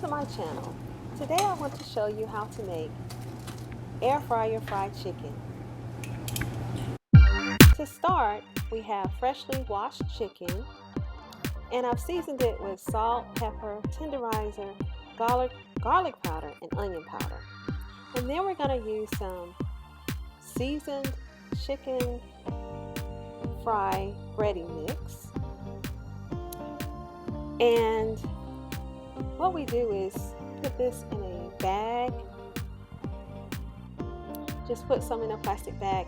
to my channel. Today I want to show you how to make air fryer fried chicken. To start, we have freshly washed chicken, and I've seasoned it with salt, pepper, tenderizer, garlic powder, and onion powder. And then we're going to use some seasoned chicken fry breading mix. And what we do is put this in a bag. Just put some in a plastic bag,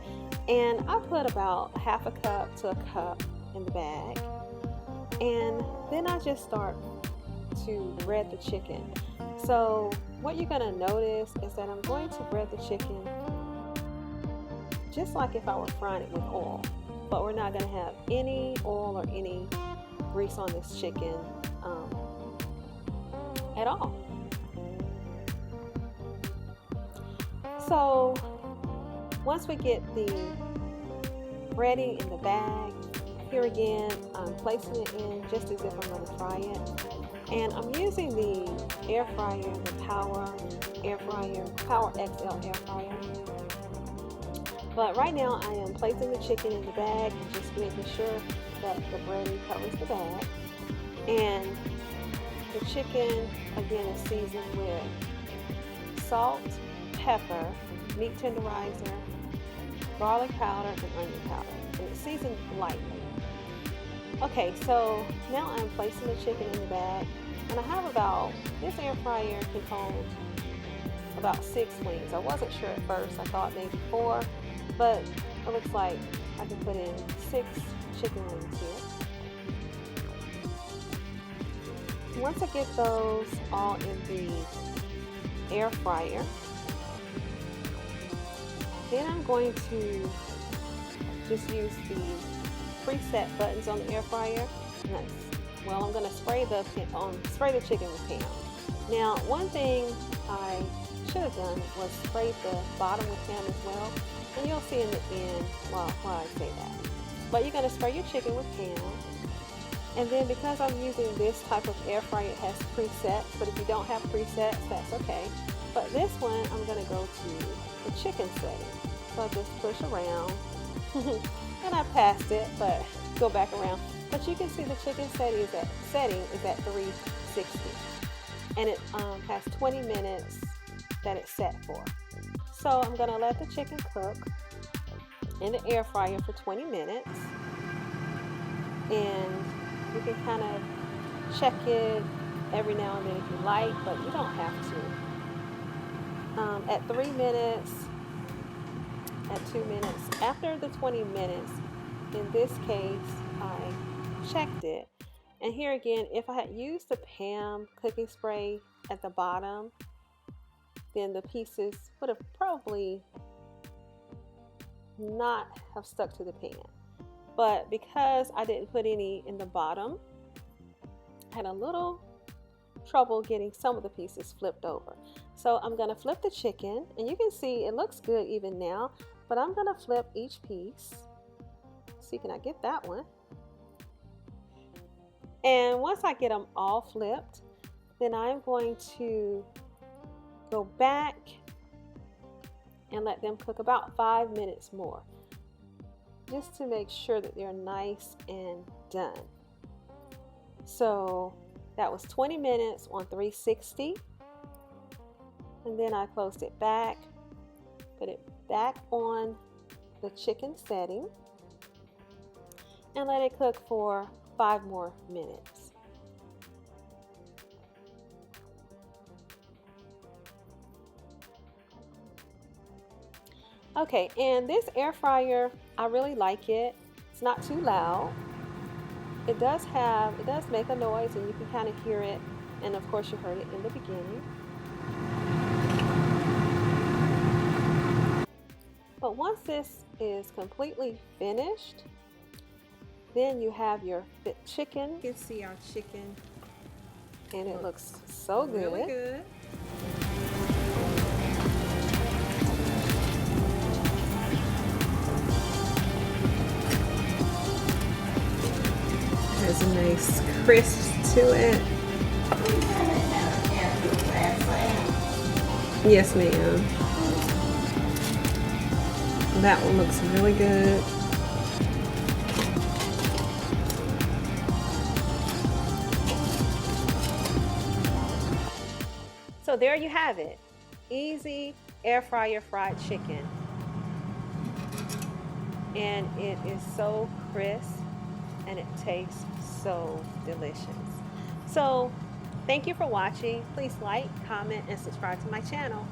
and I put about half a cup to a cup in the bag, and then I just start to bread the chicken. So what you're going to notice is that I'm going to bread the chicken just like if I were frying it with oil, but we're not going to have any oil or any grease on this chicken at all. So once we get the breading in the bag, here again I'm placing it in just as if I'm going to fry it, and I'm using the air fryer, the Power XL air fryer. But right now I am placing the chicken in the bag and just making sure that the breading covers the bag. And the chicken again is seasoned with salt, pepper, meat tenderizer, garlic powder, and onion powder, and it's seasoned lightly. Okay, so now I'm placing the chicken in the bag, and I have this air fryer can hold about 6 wings. I wasn't sure at first, I thought maybe 4, but it looks like I can put in 6 chicken wings here. Once I get those all in the air fryer, then I'm going to just use the preset buttons on the air fryer. Well, I'm going to spray the chicken with Pam. Now, one thing I should have done was spray the bottom with Pam as well, and you'll see in the end why I say that. But you're going to spray your chicken with Pam, and then because I'm using this type of air fryer, it has presets, but if you don't have presets, that's okay. But this one, I'm going to go to the chicken setting. So I just push around, and I passed it, but go back around. But you can see the chicken setting is at 360, and it has 20 minutes that it's set for. So I'm going to let the chicken cook in the air fryer for 20 minutes, and you can kind of check it every now and then if you like, but you don't have to. At 3 minutes, at 2 minutes, after the 20 minutes, in this case, I checked it. And here again, if I had used the Pam cooking spray at the bottom, then the pieces would have probably not have stuck to the pan. But because I didn't put any in the bottom, I had a little trouble getting some of the pieces flipped over. So I'm going to flip the chicken, and you can see it looks good even now, but I'm going to flip each piece. See, can I get that one? And once I get them all flipped, then I'm going to go back and let them cook about 5 minutes more, just to make sure that they're nice and done. So that was 20 minutes on 360, and then I closed it back, put it back on the chicken setting, and let it cook for 5 more minutes. Okay, and this air fryer, I really like it. It's not too loud. It does make a noise, and you can kind of hear it, and of course you heard it in the beginning. But once this is completely finished, then you have your chicken. You can see our chicken, and it looks so good. Really good. There's a nice crisp to it. Yes, ma'am. That one looks really good. So there you have it. Easy air fryer fried chicken. And it is so crisp and it tastes so delicious. So thank you for watching. Please like, comment, and subscribe to my channel.